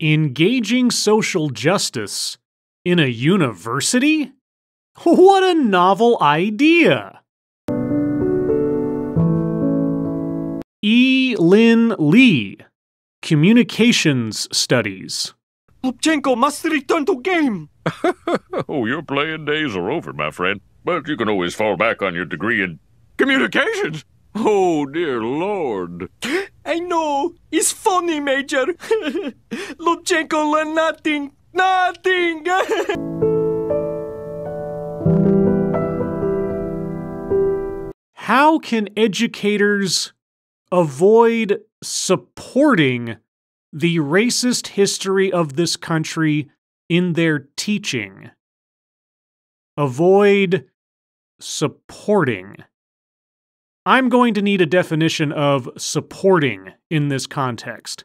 Engaging social justice in a university? What a novel idea! E. Lin Lee, Communications Studies. Lubchenko must return to game! Oh, your playing days are over, my friend. But you can always fall back on your degree in communications. Oh, dear Lord. I know. It's funny, Major. Lubchenko learned nothing. Nothing. How can educators avoid supporting the racist history of this country in their teaching? Avoid supporting. I'm going to need a definition of supporting in this context.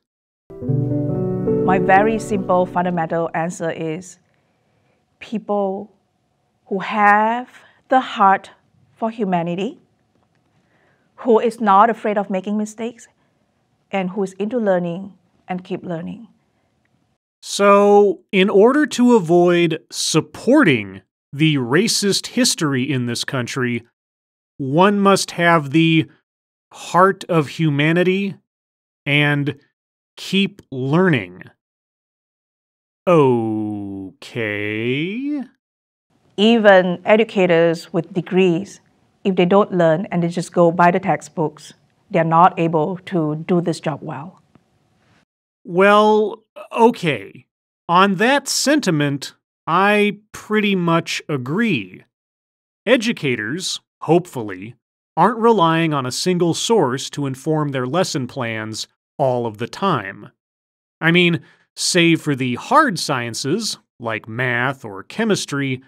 My very simple fundamental answer is people who have the heart for humanity, who is not afraid of making mistakes, and who is into learning and keep learning. So, in order to avoid supporting the racist history in this country, one must have the heart of humanity and keep learning. Okay. Even educators with degrees, if they don't learn and they just go by the textbooks, they're not able to do this job well. Well, okay. On that sentiment, I pretty much agree. Educators, hopefully, aren't relying on a single source to inform their lesson plans all of the time. I mean, save for the hard sciences, like math or chemistry,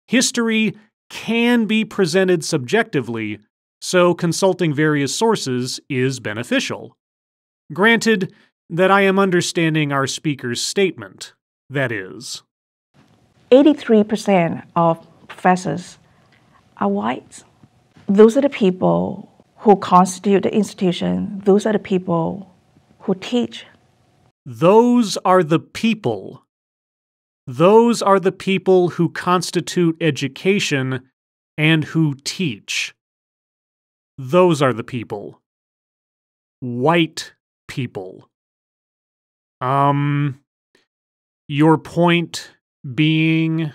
history can be presented subjectively, so consulting various sources is beneficial. Granted that I am understanding our speaker's statement, that is. 83% of professors are white. Those are the people who constitute the institution. Those are the people who teach. Those are the people. Those are the people who constitute education and who teach. Those are the people. White people. Your point being?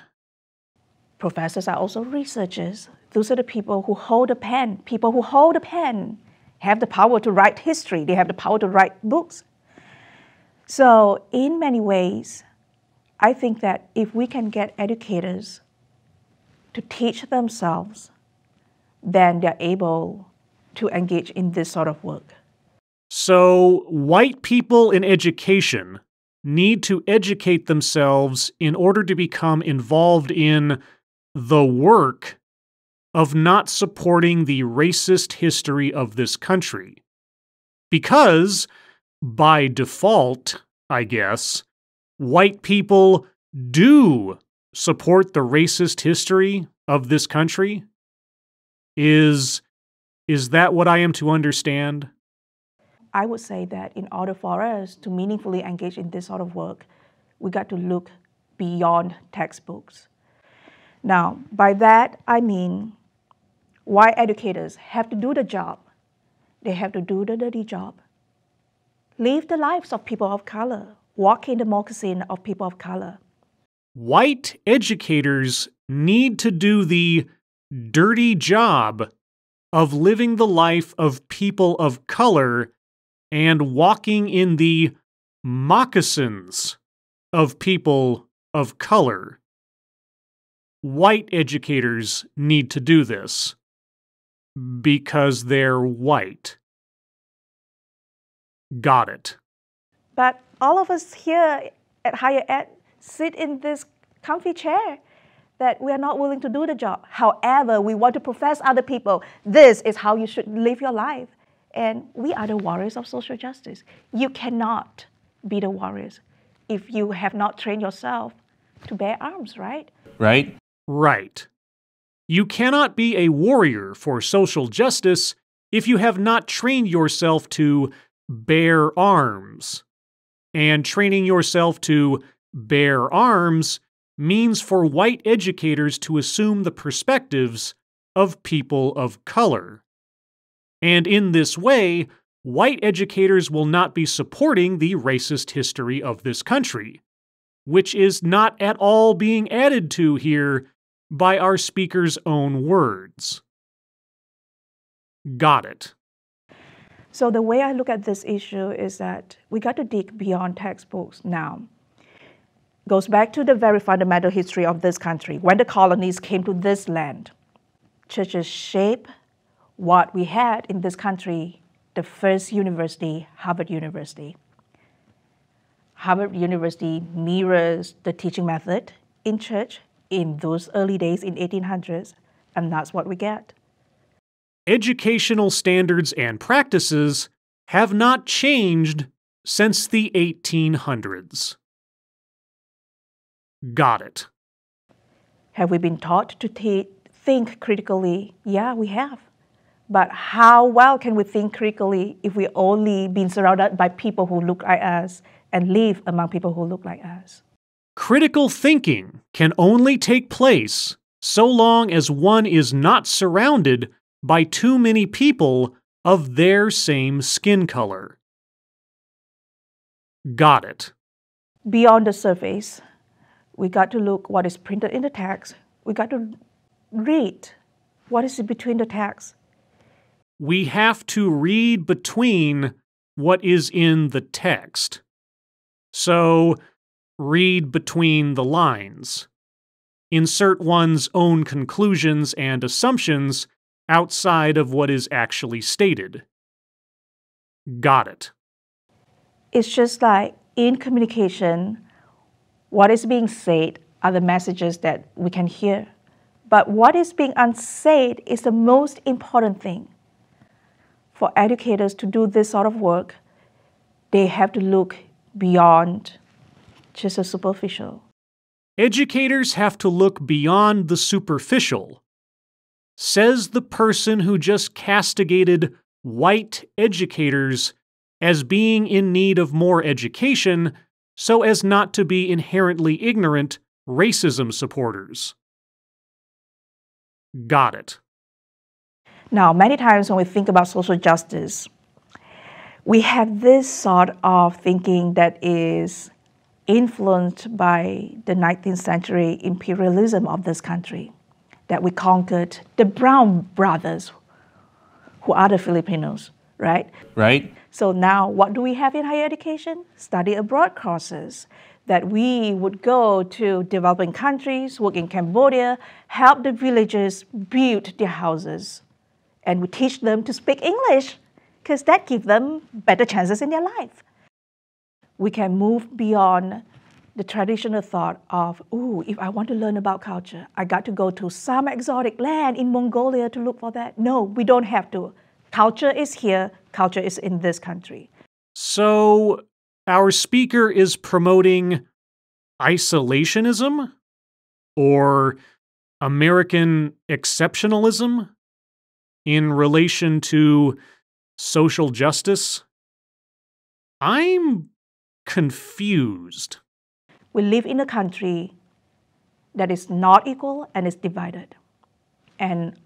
Professors are also researchers. Those are the people who hold a pen. People who hold a pen have the power to write history. They have the power to write books. So in many ways, I think that if we can get educators to teach themselves, then they're able to engage in this sort of work. So white people in education need to educate themselves in order to become involved in the work of not supporting the racist history of this country. Because, by default, I guess, white people do support the racist history of this country? Is that what I am to understand? I would say that in order for us to meaningfully engage in this sort of work, we got to look beyond textbooks. Now, by that, I mean white educators have to do the job. They have to do the dirty job. Live the lives of people of color. Walk in the moccasin of people of color. White educators need to do the dirty job of living the life of people of color and walking in the moccasins of people of color. White educators need to do this because they're white. Got it. But all of us here at Higher Ed sit in this comfy chair that we are not willing to do the job. However, we want to profess other people, this is how you should live your life. And we are the warriors of social justice. You cannot be the warriors if you have not trained yourself to bear arms, right? Right? Right. You cannot be a warrior for social justice if you have not trained yourself to bear arms. And training yourself to bear arms means for white educators to assume the perspectives of people of color. And in this way, white educators will not be supporting the racist history of this country, which is not at all being added to here by our speaker's own words. Got it. So the way I look at this issue is that we got to dig beyond textbooks now. Goes back to the very fundamental history of this country. When the colonies came to this land, churches shaped what we had in this country. The first university, Harvard University. Harvard University mirrors the teaching method in church in those early days in 1800s, and that's what we get. Educational standards and practices have not changed since the 1800s. Got it. Have we been taught to think critically? Yeah, we have. But how well can we think critically if we only been surrounded by people who look like us and live among people who look like us? Critical thinking can only take place so long as one is not surrounded by too many people of their same skin color. Got it. Beyond the surface, we got to look what is printed in the text. We got to read what is between the text. We have to read between what is in the text. So, read between the lines. Insert one's own conclusions and assumptions outside of what is actually stated. Got it. It's just like in communication, what is being said are the messages that we can hear. But what is being unsaid is the most important thing. For educators to do this sort of work, they have to look beyond just the superficial. Educators have to look beyond the superficial, says the person who just castigated white educators as being in need of more education so as not to be inherently ignorant racism supporters. Got it. Now, many times when we think about social justice, we have this sort of thinking that is influenced by the 19th century imperialism of this country, that we conquered the brown brothers, who are the Filipinos, right? Right. So now, what do we have in higher education? Study abroad courses, that we would go to developing countries, work in Cambodia, help the villagers build their houses. And we teach them to speak English, because that gives them better chances in their life. We can move beyond the traditional thought of, ooh, if I want to learn about culture, I got to go to some exotic land in Mongolia to look for that. No, we don't have to. Culture is here, culture is in this country. So, our speaker is promoting isolationism or American exceptionalism in relation to social justice? I'm confused. We live in a country that is not equal and is divided. And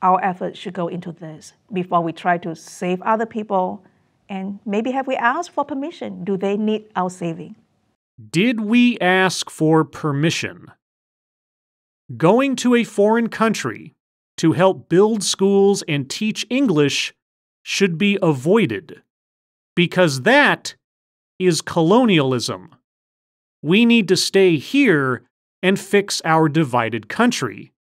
our efforts should go into this before we try to save other people. And maybe have we asked for permission? Do they need our saving? Did we ask for permission? Going to a foreign country to help build schools and teach English should be avoided, because that is colonialism. We need to stay here and fix our divided country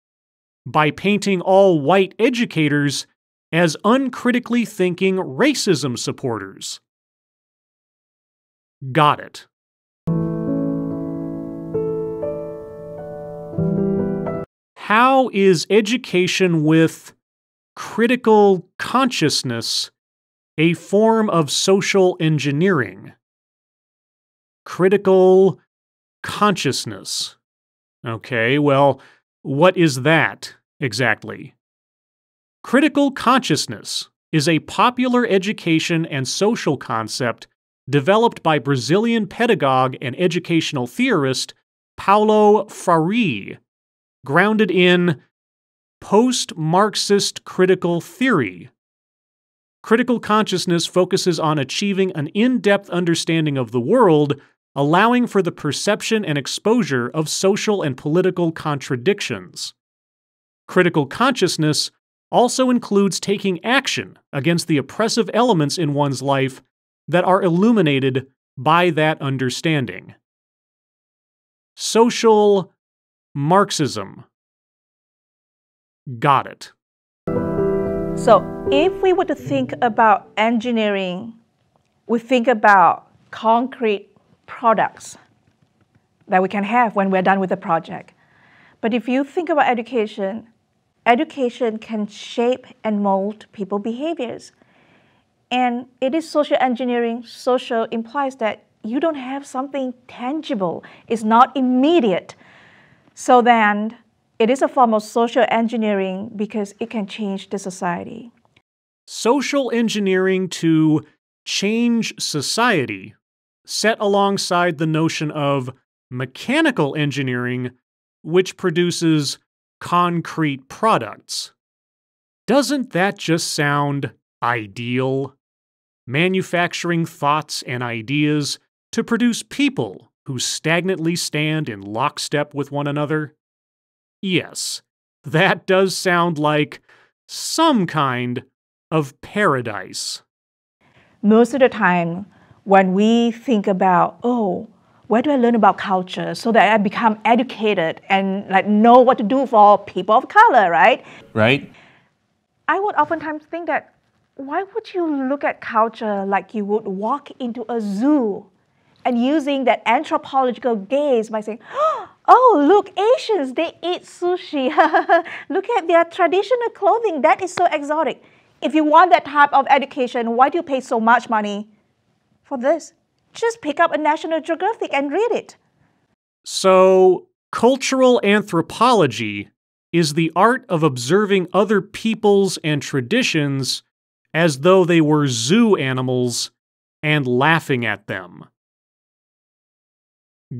by painting all white educators as uncritically thinking racism supporters. Got it. how is education with critical consciousness a form of social engineering? Critical consciousness. Okay, well, what is that exactly? Critical consciousness is a popular education and social concept developed by Brazilian pedagogue and educational theorist Paulo Freire, grounded in post-Marxist critical theory. Critical consciousness focuses on achieving an in-depth understanding of the world, allowing for the perception and exposure of social and political contradictions. Critical consciousness also includes taking action against the oppressive elements in one's life that are illuminated by that understanding. Social Marxism. Got it. So if we were to think about engineering, we think about concrete products that we can have when we're done with the project. But if you think about education, education can shape and mold people's behaviors. And it is social engineering. Social implies that you don't have something tangible. It's not immediate. So then it is a form of social engineering because it can change the society. Social engineering to change society, set alongside the notion of mechanical engineering, which produces concrete products. Doesn't that just sound ideal? Manufacturing thoughts and ideas to produce people who stagnantly stand in lockstep with one another? Yes, that does sound like some kind of paradise. Most of the time, when we think about, oh, where do I learn about culture so that I become educated and know what to do for people of color, right? Right? I would oftentimes think that, why would you look at culture like you would walk into a zoo and using that anthropological gaze by saying, oh, look, Asians, they eat sushi. Look at their traditional clothing. That is so exotic. If you want that type of education, why do you pay so much money for this? Just pick up a National Geographic and read it. So, cultural anthropology is the art of observing other peoples and traditions as though they were zoo animals and laughing at them.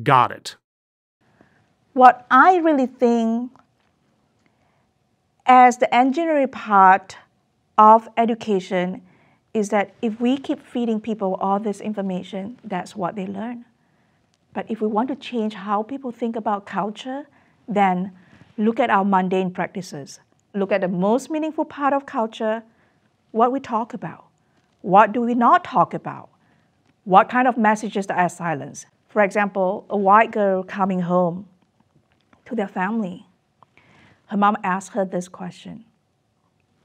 Got it. What I really think as the engineering part of education is that if we keep feeding people all this information, that's what they learn. But if we want to change how people think about culture, then look at our mundane practices. Look at the most meaningful part of culture, what we talk about. What do we not talk about? What kind of messages are silenced? For example, a white girl coming home to their family. Her mom asked her this question: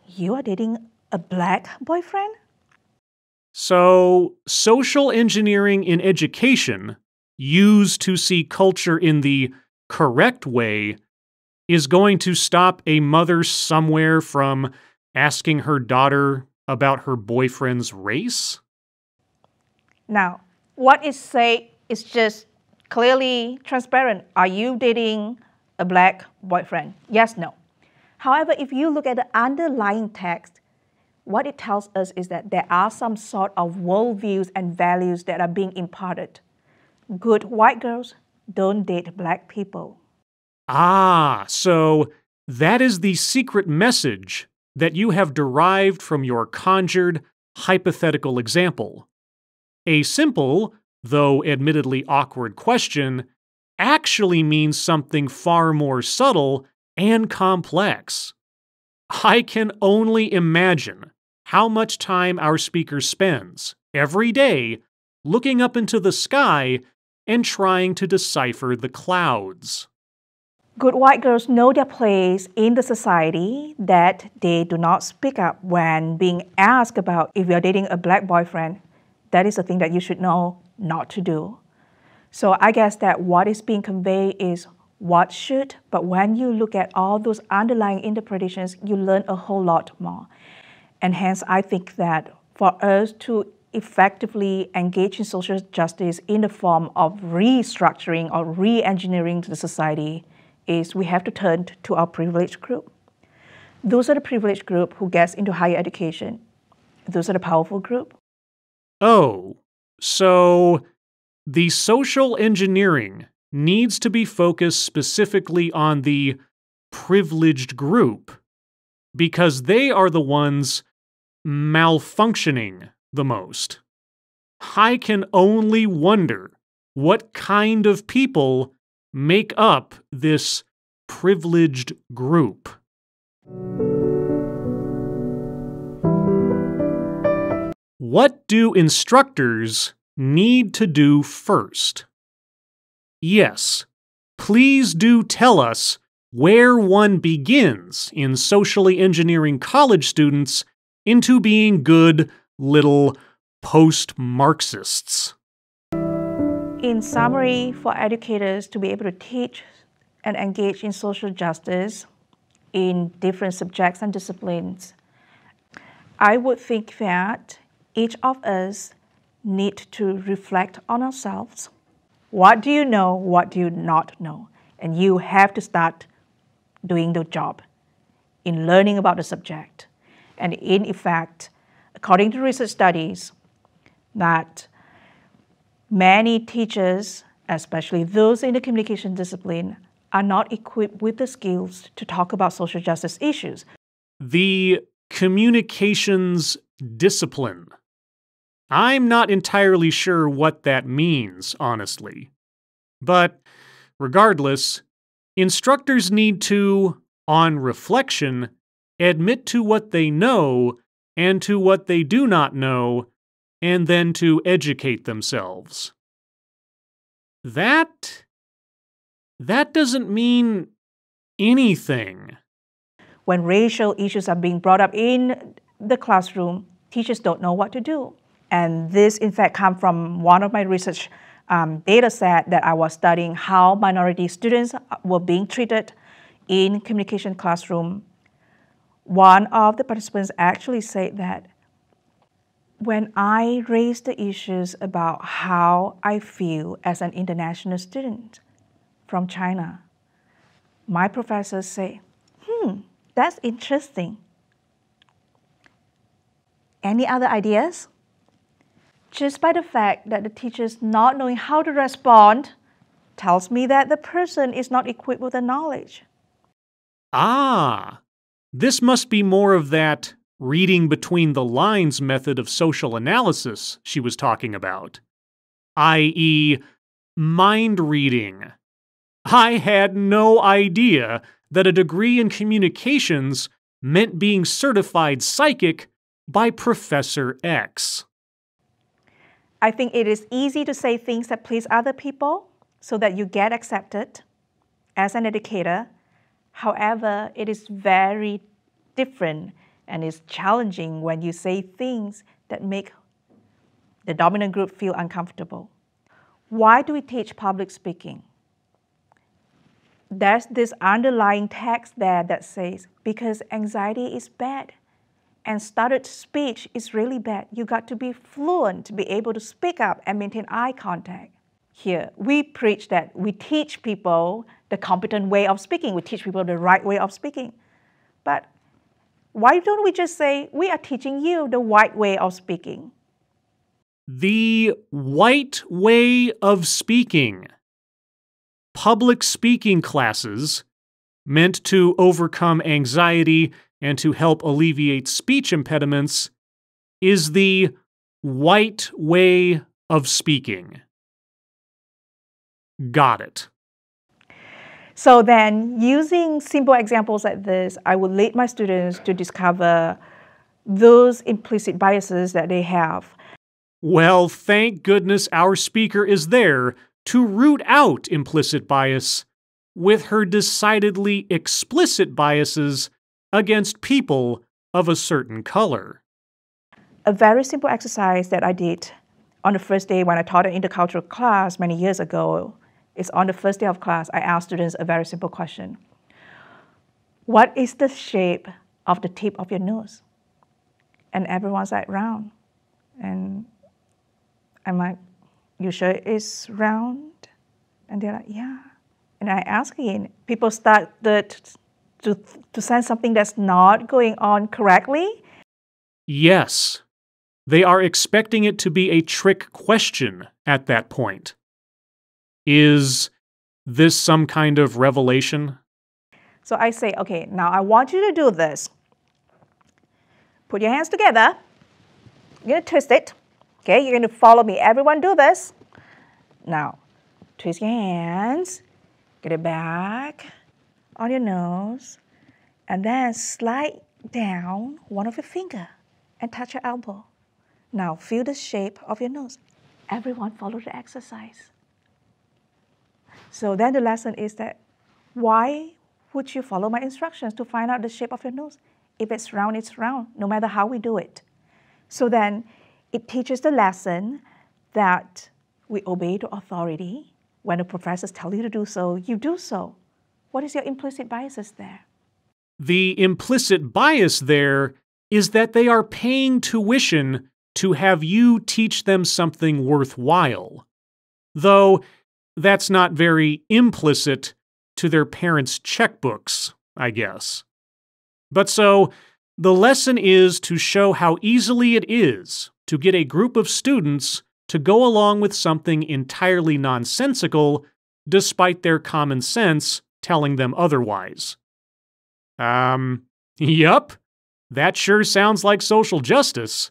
you are dating a black boyfriend? So, social engineering in education, used to see culture in the correct way, is going to stop a mother somewhere from asking her daughter about her boyfriend's race? Now, what is said is just clearly transparent. Are you dating a black boyfriend? Yes, no. However, if you look at the underlying text, what it tells us is that there are some sort of worldviews and values that are being imparted. Good white girls don't date black people. Ah, so that is the secret message that you have derived from your conjured, hypothetical example. A simple, though admittedly awkward question actually means something far more subtle and complex. I can only imagine how much time our speaker spends every day looking up into the sky and trying to decipher the clouds. Good white girls know their place in the society, that they do not speak up when being asked about if you're dating a black boyfriend. That is a thing that you should know not to do. So I guess that what is being conveyed is what should, but when you look at all those underlying interpretations, you learn a whole lot more. And hence, I think that for us to effectively engage in social justice in the form of restructuring or re-engineering the society is we have to turn to our privileged group. Those are the privileged group who gets into higher education. Those are the powerful group. Oh, so the social engineering needs to be focused specifically on the privileged group because they are the ones malfunctioning the most. I can only wonder what kind of people make up this privileged group. What do instructors need to do first? Yes, please do tell us where one begins in socially engineering college students into being good little post-Marxists. In summary, for educators to be able to teach and engage in social justice in different subjects and disciplines, I would think that each of us need to reflect on ourselves. What do you know? What do you not know? And you have to start doing the job in learning about the subject. And in effect, according to research studies, that many teachers, especially those in the communication discipline, are not equipped with the skills to talk about social justice issues. The communications discipline. I'm not entirely sure what that means, honestly. But regardless, instructors need to, on reflection, admit to what they know and to what they do not know, and then to educate themselves. That doesn't mean anything. When racial issues are being brought up in the classroom, teachers don't know what to do. And this, in fact, comes from one of my research data set that I was studying how minority students were being treated in communication classroom. One of the participants actually said that when I raised the issues about how I feel as an international student from China, my professors say, that's interesting. Any other ideas? Just by the fact that the teachers not knowing how to respond tells me that the person is not equipped with the knowledge. Ah, this must be more of that reading between the lines method of social analysis she was talking about, i.e., mind reading. I had no idea that a degree in communications meant being certified psychic by Professor X. I think it is easy to say things that please other people so that you get accepted as an educator. However, it is very different and it's challenging when you say things that make the dominant group feel uncomfortable. Why do we teach public speaking? There's this underlying text there that says, because anxiety is bad. And stuttered speech is really bad. You got to be fluent to be able to speak up and maintain eye contact. Here, we preach that we teach people the competent way of speaking. We teach people the right way of speaking. But why don't we just say, we are teaching you the white way of speaking? The white way of speaking. Public speaking classes meant to overcome anxiety and to help alleviate speech impediments is the white way of speaking. Got it. So then, using simple examples like this, I would lead my students to discover those implicit biases that they have. Well, thank goodness our speaker is there to root out implicit bias with her decidedly explicit biases against people of a certain color. A very simple exercise that I did on the first day when I taught an intercultural class many years ago It's on the first day of class. I asked students a very simple question. What is the shape of the tip of your nose? And everyone's like, round. And I'm like, you sure it's round? And they're like, yeah. And I ask again, people started to sense something that's not going on correctly. Yes. They are expecting it to be a trick question at that point. Is this some kind of revelation? So I say, okay, now I want you to do this. Put your hands together. You're going to twist it. Okay, you're going to follow me. Everyone do this. Now, twist your hands. Get it back on your nose. And then slide down one of your fingers and touch your elbow. Now, feel the shape of your nose. Everyone follow the exercise. So then the lesson is that why would you follow my instructions to find out the shape of your nose? If it's round, no matter how we do it. So then it teaches the lesson that we obey the authority. When the professors tell you to do so, you do so. What is your implicit biases there? The implicit bias there is that they are paying tuition to have you teach them something worthwhile. Though that's not very implicit to their parents' checkbooks, I guess. But so, the lesson is to show how easily it is to get a group of students to go along with something entirely nonsensical, despite their common sense telling them otherwise. Yup, that sure sounds like social justice.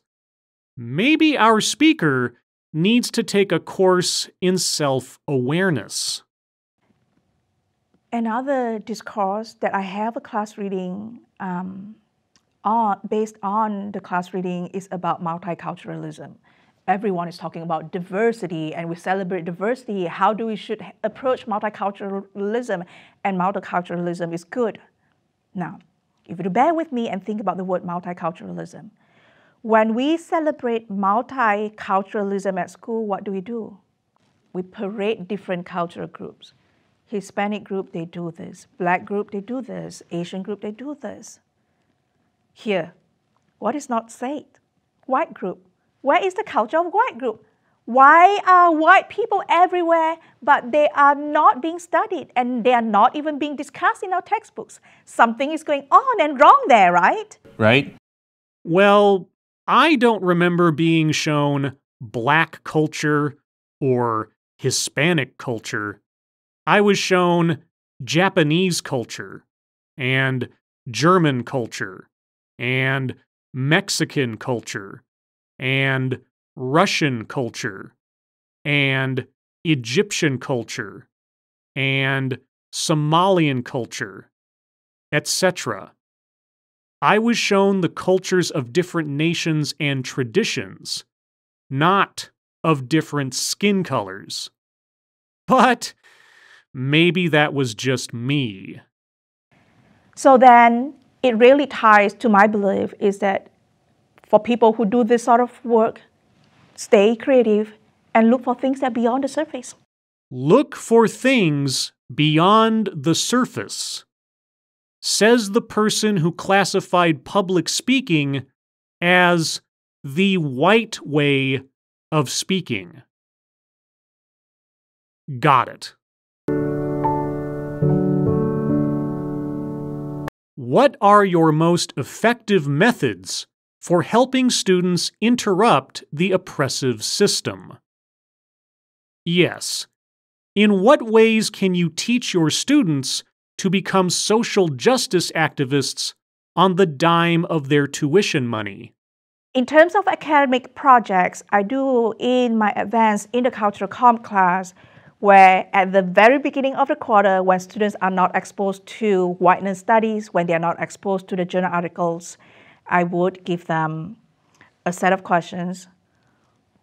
Maybe our speaker needs to take a course in self-awareness. Another discourse that I have a class reading based on the class reading is about multiculturalism. Everyone is talking about diversity and we celebrate diversity. How do we should approach multiculturalism? And multiculturalism is good. Now, if you bear with me and think about the word multiculturalism, when we celebrate multiculturalism at school, what do? We parade different cultural groups. Hispanic group, they do this. Black group, they do this. Asian group, they do this. Here, what is not said? White group. Where is the culture of white group? Why are white people everywhere, but they are not being studied and they are not even being discussed in our textbooks? Something is going on and wrong there, right? Right? Well, I don't remember being shown black culture or Hispanic culture. I was shown Japanese culture and German culture and Mexican culture and Russian culture and Egyptian culture and Somalian culture, etc. I was shown the cultures of different nations and traditions, not of different skin colors. But maybe that was just me. So then it really ties to my belief is that for people who do this sort of work, stay creative and look for things that are beyond the surface. Look for things beyond the surface, says the person who classified public speaking as the white way of speaking. Got it. What are your most effective methods for helping students interrupt the oppressive system? Yes. In what ways can you teach your students to become social justice activists on the dime of their tuition money? In terms of academic projects, I do in my advanced intercultural comp class, where at the very beginning of the quarter, when students are not exposed to whiteness studies, when they are not exposed to the journal articles, I would give them a set of questions.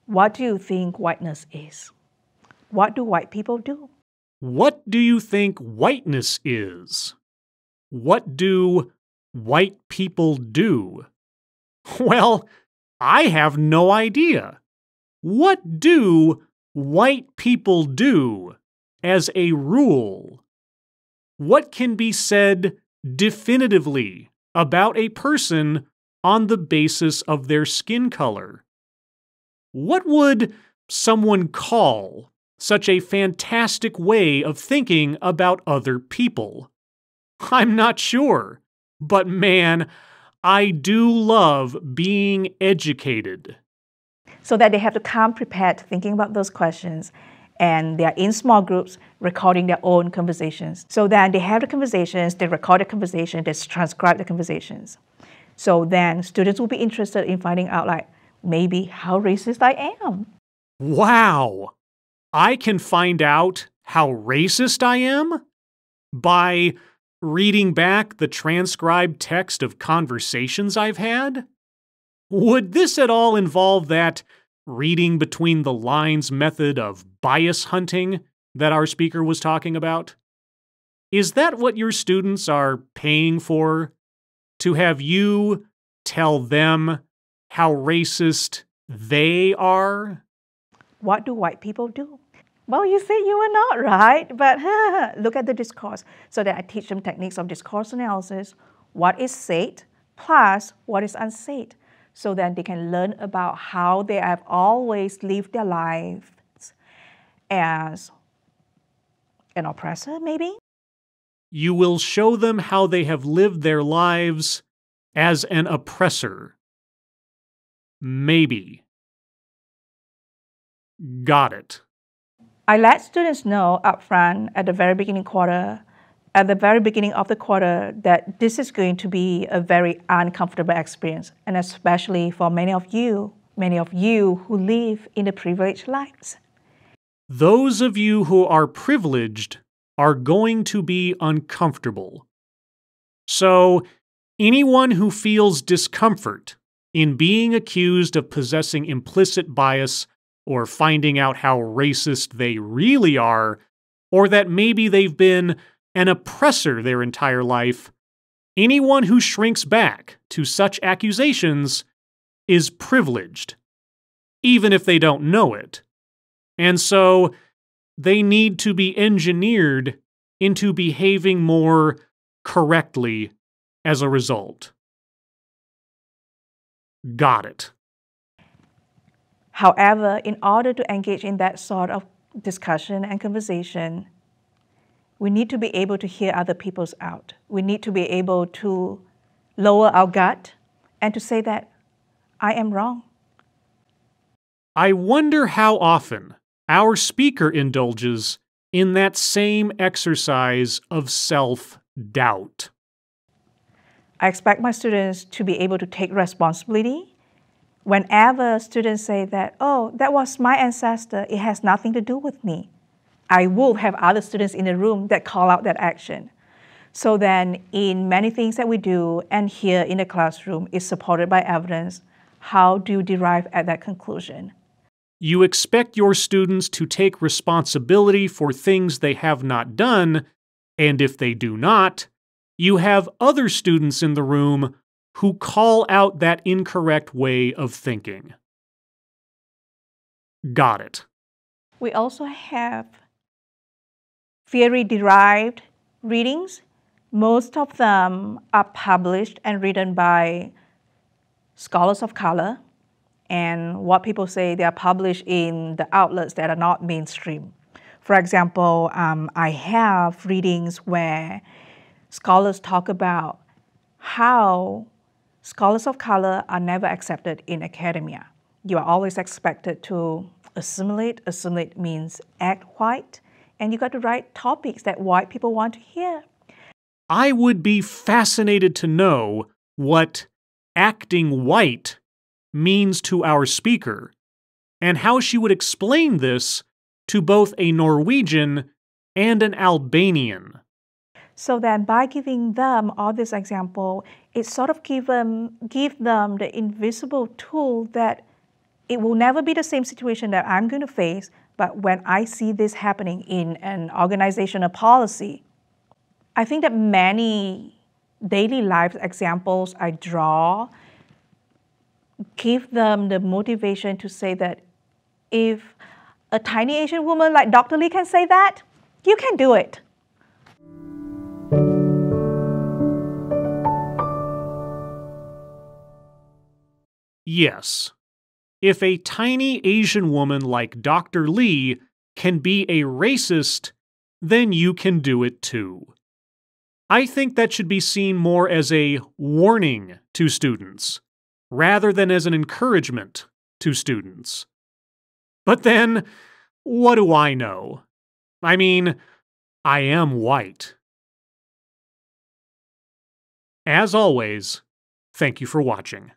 What do you think whiteness is? What do white people do? What do you think whiteness is? What do white people do? Well, I have no idea. What do white people do? as a rule? What can be said definitively about a person on the basis of their skin color? What would someone call such a fantastic way of thinking about other people? I'm not sure, but man, I do love being educated. So that they have to come prepared thinking about those questions, and they're in small groups recording their own conversations. So then they have the conversations, they record the conversation, they transcribe the conversations. So then students will be interested in finding out, like, maybe how racist I am. Wow! I can find out how racist I am by reading back the transcribed text of conversations I've had? Would this at all involve that reading between the lines method of bias hunting that our speaker was talking about? Is that what your students are paying for? To have you tell them how racist they are? What do white people do? Well, you say you are not, right? But look at the discourse. So that I teach them techniques of discourse analysis, what is said plus what is unsaid. So then they can learn about how they have always lived their lives as an oppressor, maybe? You will show them how they have lived their lives as an oppressor. Maybe. Got it. I let students know upfront at the very beginning of the quarter that this is going to be a very uncomfortable experience, and especially for many of you who live in the privileged lives. Those of you who are privileged are going to be uncomfortable. So, anyone who feels discomfort in being accused of possessing implicit bias or finding out how racist they really are, or that maybe they've been an oppressor their entire life, anyone who shrinks back to such accusations is privileged, even if they don't know it. And so, they need to be engineered into behaving more correctly as a result. Got it. However, in order to engage in that sort of discussion and conversation, we need to be able to hear other people's out. We need to be able to lower our gut and to say that I am wrong. I wonder how often our speaker indulges in that same exercise of self-doubt. I expect my students to be able to take responsibility. Whenever students say that, oh, that was my ancestor, it has nothing to do with me, I will have other students in the room that call out that action. So then in many things that we do and here in the classroom is supported by evidence, how do you derive at that conclusion? You expect your students to take responsibility for things they have not done, and if they do not, you have other students in the room who call out that incorrect way of thinking. Got it. We also have theory-derived readings. Most of them are published and written by scholars of color, and what people say, they are published in the outlets that are not mainstream. For example, I have readings where scholars talk about how scholars of color are never accepted in academia. You are always expected to assimilate. Assimilate means act white, and you got to write topics that white people want to hear. I would be fascinated to know what acting white means to our speaker, and how she would explain this to both a Norwegian and an Albanian. So then by giving them all this example, it sort of give them the invisible tool that it will never be the same situation that I'm going to face, but when I see this happening in an organizational policy, I think that many daily life examples I draw give them the motivation to say that if a tiny Asian woman like Dr. Lee can say that, You can do it. Yes. If a tiny Asian woman like Dr. Lee can be a racist, then you can do it too. I think that should be seen more as a warning to students, rather than as an encouragement to students. But then, what do I know? I mean, I am white. As always, thank you for watching.